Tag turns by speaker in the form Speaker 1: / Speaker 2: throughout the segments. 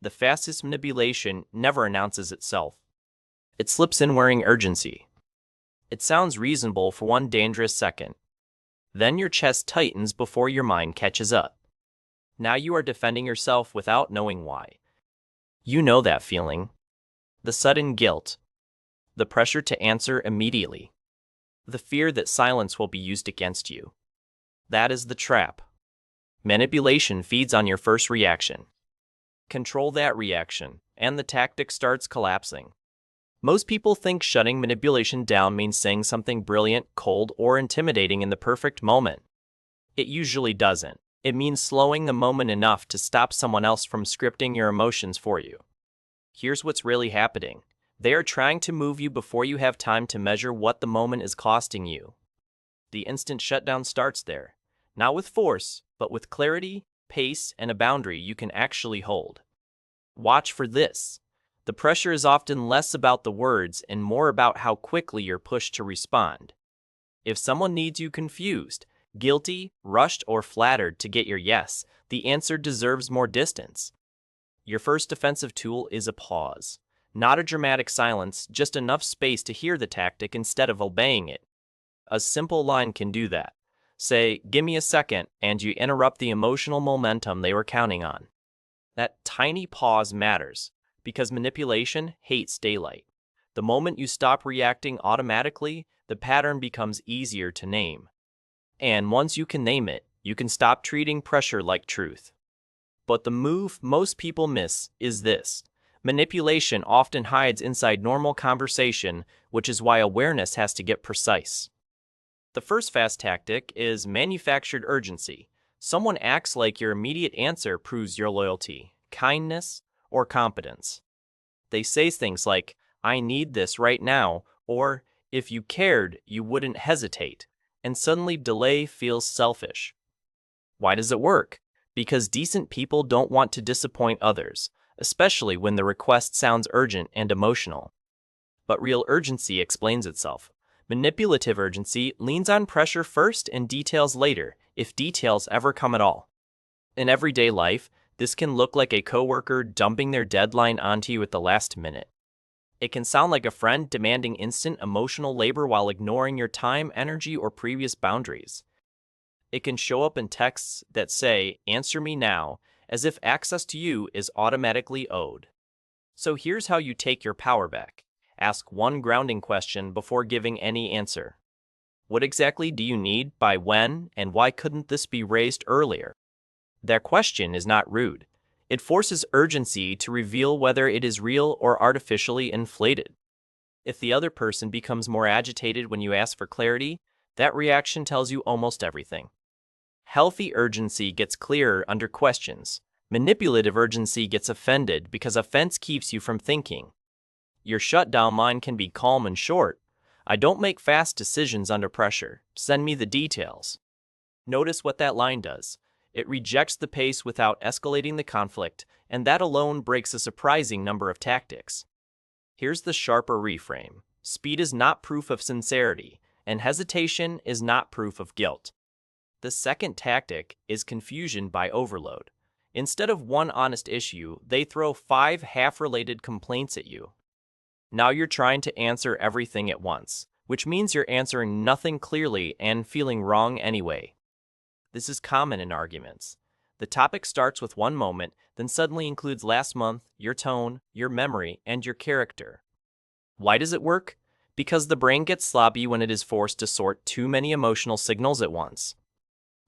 Speaker 1: the fastest manipulation never announces itself. It slips in wearing urgency. It sounds reasonable for one dangerous second. Then your chest tightens before your mind catches up. Now you are defending yourself without knowing why. You know that feeling. The sudden guilt. The pressure to answer immediately. The fear that silence will be used against you. That is the trap. Manipulation feeds on your first reaction. Control that reaction, and the tactic starts collapsing. Most people think shutting manipulation down means saying something brilliant, cold, or intimidating in the perfect moment. It usually doesn't. It means slowing the moment enough to stop someone else from scripting your emotions for you. Here's what's really happening. They are trying to move you before you have time to measure what the moment is costing you. The instant shutdown starts there. Not with force, but with clarity, pace, and a boundary you can actually hold. Watch for this. The pressure is often less about the words and more about how quickly you're pushed to respond. If someone needs you confused, guilty, rushed, or flattered to get your yes, the answer deserves more distance. Your first defensive tool is a pause. Not a dramatic silence, just enough space to hear the tactic instead of obeying it. A simple line can do that. Say, "Give me a second," and you interrupt the emotional momentum they were counting on. That tiny pause matters, because manipulation hates daylight. The moment you stop reacting automatically, the pattern becomes easier to name. And once you can name it, you can stop treating pressure like truth. But the move most people miss is this. Manipulation often hides inside normal conversation, which is why awareness has to get precise. The first fast tactic is manufactured urgency. Someone acts like your immediate answer proves your loyalty, kindness, or competence. They say things like, "I need this right now," or "If you cared, you wouldn't hesitate," and suddenly delay feels selfish. Why does it work? Because decent people don't want to disappoint others, especially when the request sounds urgent and emotional. But real urgency explains itself. Manipulative urgency leans on pressure first and details later, if details ever come at all. In everyday life, this can look like a coworker dumping their deadline onto you at the last minute. It can sound like a friend demanding instant emotional labor while ignoring your time, energy, or previous boundaries. It can show up in texts that say, "Answer me now," as if access to you is automatically owed. So here's how you take your power back. Ask one grounding question before giving any answer. What exactly do you need, by when, and why couldn't this be raised earlier? That question is not rude. It forces urgency to reveal whether it is real or artificially inflated. If the other person becomes more agitated when you ask for clarity, that reaction tells you almost everything. Healthy urgency gets clearer under questions. Manipulative urgency gets offended because offense keeps you from thinking. Your shutdown line can be calm and short. "I don't make fast decisions under pressure. Send me the details." Notice what that line does. It rejects the pace without escalating the conflict, and that alone breaks a surprising number of tactics. Here's the sharper reframe. Speed is not proof of sincerity, and hesitation is not proof of guilt. The second tactic is confusion by overload. Instead of one honest issue, they throw 5 half-related complaints at you. Now you're trying to answer everything at once, which means you're answering nothing clearly and feeling wrong anyway. This is common in arguments. The topic starts with one moment, then suddenly includes last month, your tone, your memory, and your character. Why does it work? Because the brain gets sloppy when it is forced to sort too many emotional signals at once.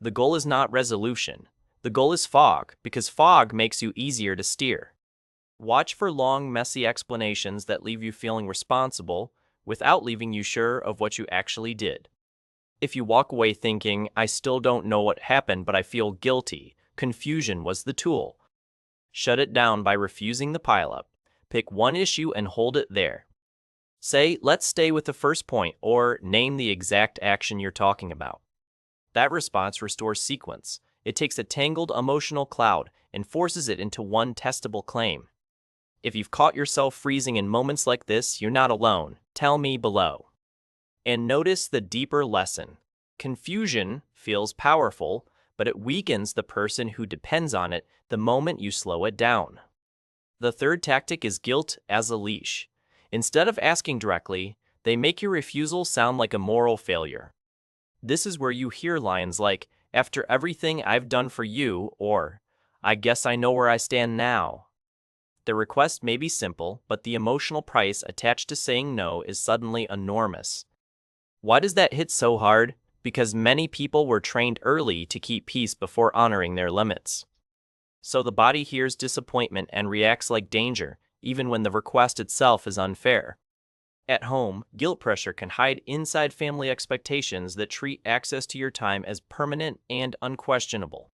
Speaker 1: The goal is not resolution. The goal is fog, because fog makes you easier to steer. Watch for long, messy explanations that leave you feeling responsible without leaving you sure of what you actually did. If you walk away thinking, "I still don't know what happened, but I feel guilty," confusion was the tool. Shut it down by refusing the pileup. Pick one issue and hold it there. Say, "Let's stay with the first point," or name the exact action you're talking about. That response restores sequence. It takes a tangled emotional cloud and forces it into one testable claim. If you've caught yourself freezing in moments like this, you're not alone. Tell me below. And notice the deeper lesson. Confusion feels powerful, but it weakens the person who depends on it the moment you slow it down. The third tactic is guilt as a leash. Instead of asking directly, they make your refusal sound like a moral failure. This is where you hear lines like, "After everything I've done for you," or "I guess I know where I stand now." The request may be simple, but the emotional price attached to saying no is suddenly enormous. Why does that hit so hard? Because many people were trained early to keep peace before honoring their limits. So the body hears disappointment and reacts like danger, even when the request itself is unfair. At home, guilt pressure can hide inside family expectations that treat access to your time as permanent and unquestionable.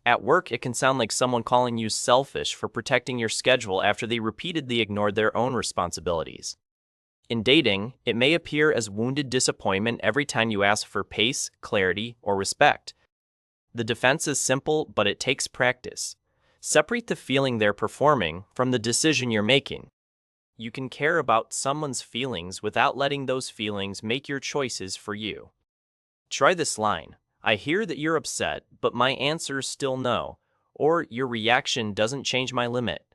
Speaker 1: At work, it can sound like someone calling you selfish for protecting your schedule after they repeatedly ignored their own responsibilities. In dating, it may appear as wounded disappointment every time you ask for pace, clarity, or respect. The defense is simple, but it takes practice. Separate the feeling they're performing from the decision you're making. You can care about someone's feelings without letting those feelings make your choices for you. Try this line: "I hear that you're upset, but my answer's still no," or "Your reaction doesn't change my limit."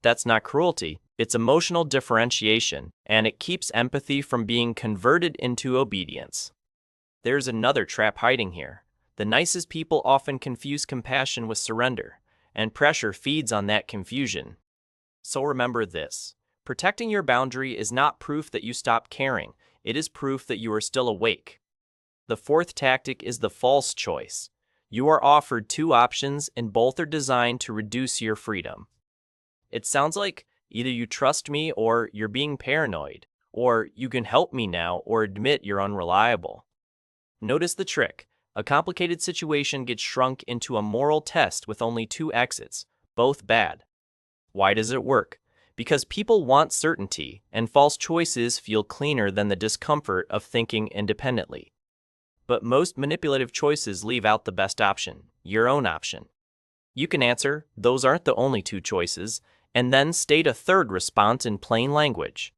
Speaker 1: That's not cruelty, it's emotional differentiation, and it keeps empathy from being converted into obedience. There's another trap hiding here. The nicest people often confuse compassion with surrender, and pressure feeds on that confusion. So remember this: protecting your boundary is not proof that you stop caring, it is proof that you are still awake. The fourth tactic is the false choice. You are offered two options, and both are designed to reduce your freedom. It sounds like either you trust me or you're being paranoid, or you can help me now or admit you're unreliable. Notice the trick. A complicated situation gets shrunk into a moral test with only two exits, both bad. Why does it work? Because people want certainty, and false choices feel cleaner than the discomfort of thinking independently. But most manipulative choices leave out the best option, your own option. You can answer, "Those aren't the only two choices," and then state a third response in plain language.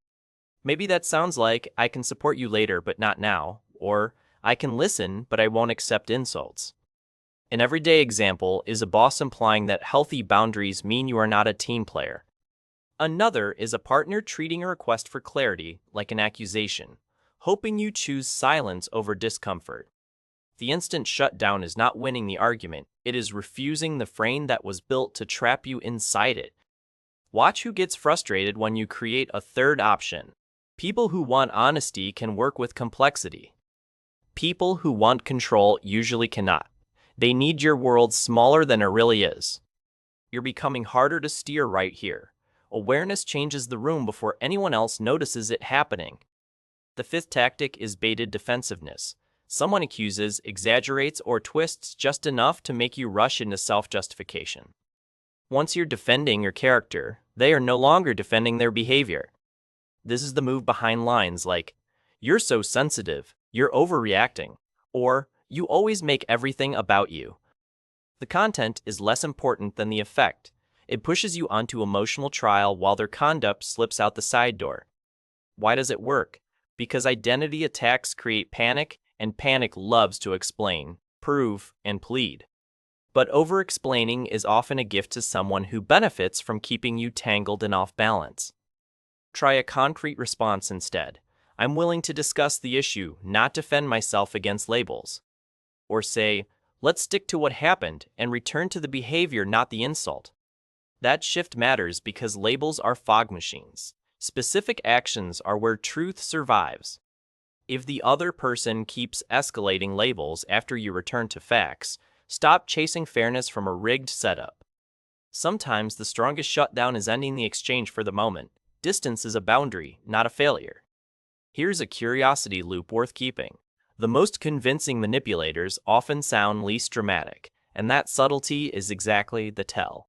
Speaker 1: Maybe that sounds like, "I can support you later, but not now," or "I can listen, but I won't accept insults." An everyday example is a boss implying that healthy boundaries mean you are not a team player. Another is a partner treating a request for clarity like an accusation, hoping you choose silence over discomfort. The instant shutdown is not winning the argument, it is refusing the frame that was built to trap you inside it. Watch who gets frustrated when you create a third option. People who want honesty can work with complexity. People who want control usually cannot. They need your world smaller than it really is. You're becoming harder to steer right here. Awareness changes the room before anyone else notices it happening. The fifth tactic is baited defensiveness. Someone accuses, exaggerates, or twists just enough to make you rush into self-justification. Once you're defending your character, they are no longer defending their behavior. This is the move behind lines like, "You're so sensitive, you're overreacting," or "You always make everything about you." The content is less important than the effect. It pushes you onto emotional trial while their conduct slips out the side door. Why does it work? Because identity attacks create panic, and panic loves to explain, prove, and plead. But over-explaining is often a gift to someone who benefits from keeping you tangled and off balance. Try a concrete response instead. "I'm willing to discuss the issue, not defend myself against labels." Or say, "Let's stick to what happened and return to the behavior, not the insult." That shift matters because labels are fog machines. Specific actions are where truth survives. If the other person keeps escalating labels after you return to facts, stop chasing fairness from a rigged setup. Sometimes the strongest shutdown is ending the exchange for the moment. Distance is a boundary, not a failure. Here's a curiosity loop worth keeping. The most convincing manipulators often sound least dramatic, and that subtlety is exactly the tell.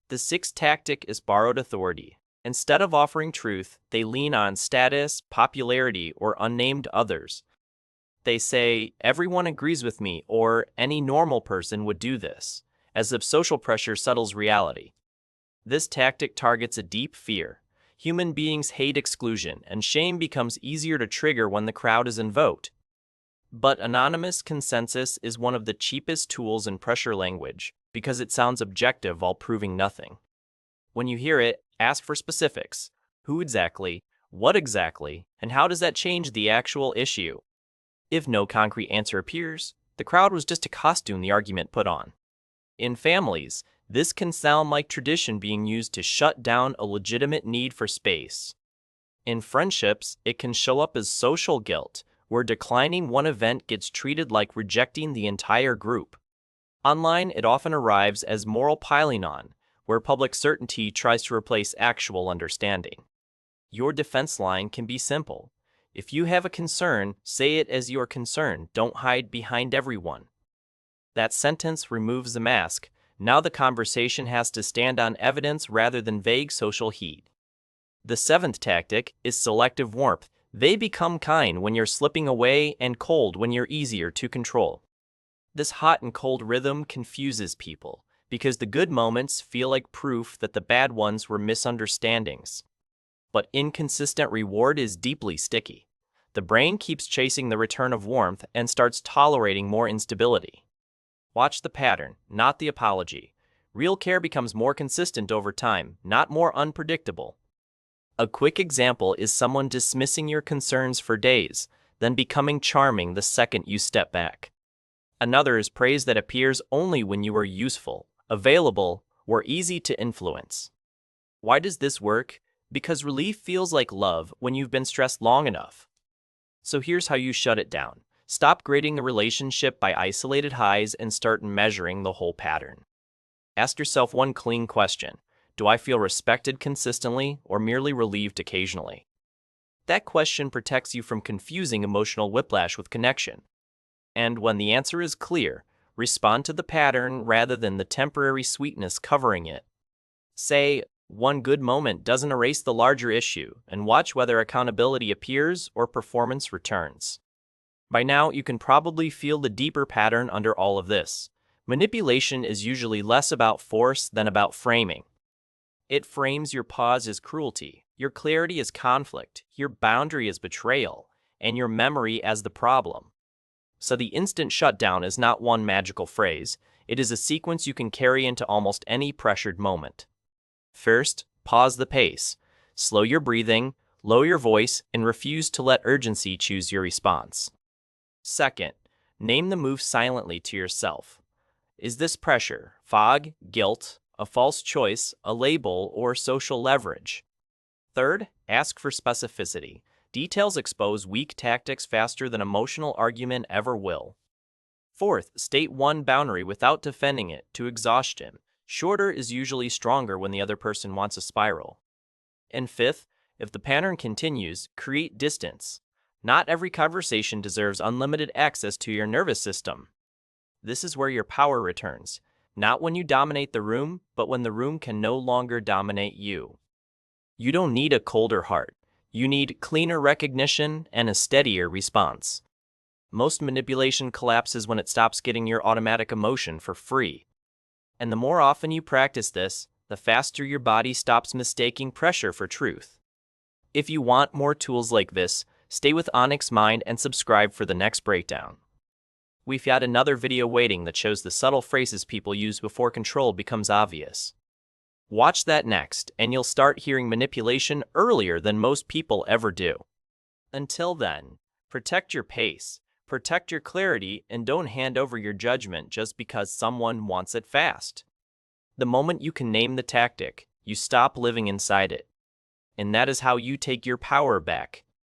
Speaker 1: The sixth tactic is borrowed authority. Instead of offering truth, they lean on status, popularity, or unnamed others. They say, "Everyone agrees with me," or "Any normal person would do this," as if social pressure settles reality. This tactic targets a deep fear. Human beings hate exclusion, and shame becomes easier to trigger when the crowd is invoked. But anonymous consensus is one of the cheapest tools in pressure language because it sounds objective while proving nothing. When you hear it, ask for specifics. Who exactly? What exactly? And how does that change the actual issue? If no concrete answer appears, the crowd was just a costume the argument put on. In families, this can sound like tradition being used to shut down a legitimate need for space. In friendships, it can show up as social guilt, where declining one event gets treated like rejecting the entire group. Online, it often arrives as moral piling on, where public certainty tries to replace actual understanding. Your defense line can be simple. If you have a concern, say it as your concern. Don't hide behind everyone. That sentence removes the mask. Now the conversation has to stand on evidence rather than vague social heat. The seventh tactic is selective warmth. They become kind when you're slipping away and cold when you're easier to control. This hot and cold rhythm confuses people because the good moments feel like proof that the bad ones were misunderstandings. But inconsistent reward is deeply sticky. The brain keeps chasing the return of warmth and starts tolerating more instability. Watch the pattern, not the apology. Real care becomes more consistent over time, not more unpredictable. A quick example is someone dismissing your concerns for days, then becoming charming the second you step back. Another is praise that appears only when you are useful, available, or easy to influence. Why does this work? Because relief feels like love when you've been stressed long enough. So here's how you shut it down. Stop grading the relationship by isolated highs and start measuring the whole pattern. Ask yourself one clean question. Do I feel respected consistently or merely relieved occasionally? That question protects you from confusing emotional whiplash with connection. And when the answer is clear, respond to the pattern rather than the temporary sweetness covering it. Say, one good moment doesn't erase the larger issue, and watch whether accountability appears or performance returns. By now, you can probably feel the deeper pattern under all of this. Manipulation is usually less about force than about framing. It frames your pause as cruelty, your clarity as conflict, your boundary as betrayal, and your memory as the problem. So the instant shutdown is not one magical phrase, it is a sequence you can carry into almost any pressured moment. First, pause the pace. Slow your breathing, lower your voice, and refuse to let urgency choose your response. Second, name the move silently to yourself. Is this pressure, fog, guilt, a false choice, a label, or social leverage? Third, ask for specificity. Details expose weak tactics faster than emotional argument ever will. Fourth, state one boundary without defending it to exhaustion. Shorter is usually stronger when the other person wants a spiral. And fifth, if the pattern continues, create distance. Not every conversation deserves unlimited access to your nervous system. This is where your power returns, not when you dominate the room, but when the room can no longer dominate you. You don't need a colder heart. You need cleaner recognition and a steadier response. Most manipulation collapses when it stops getting your automatic emotion for free. And the more often you practice this, the faster your body stops mistaking pressure for truth. If you want more tools like this, stay with Onyx Mind and subscribe for the next breakdown. We've got another video waiting that shows the subtle phrases people use before control becomes obvious. Watch that next, and you'll start hearing manipulation earlier than most people ever do. Until then, protect your pace, protect your clarity, and don't hand over your judgment just because someone wants it fast. The moment you can name the tactic, you stop living inside it. And that is how you take your power back,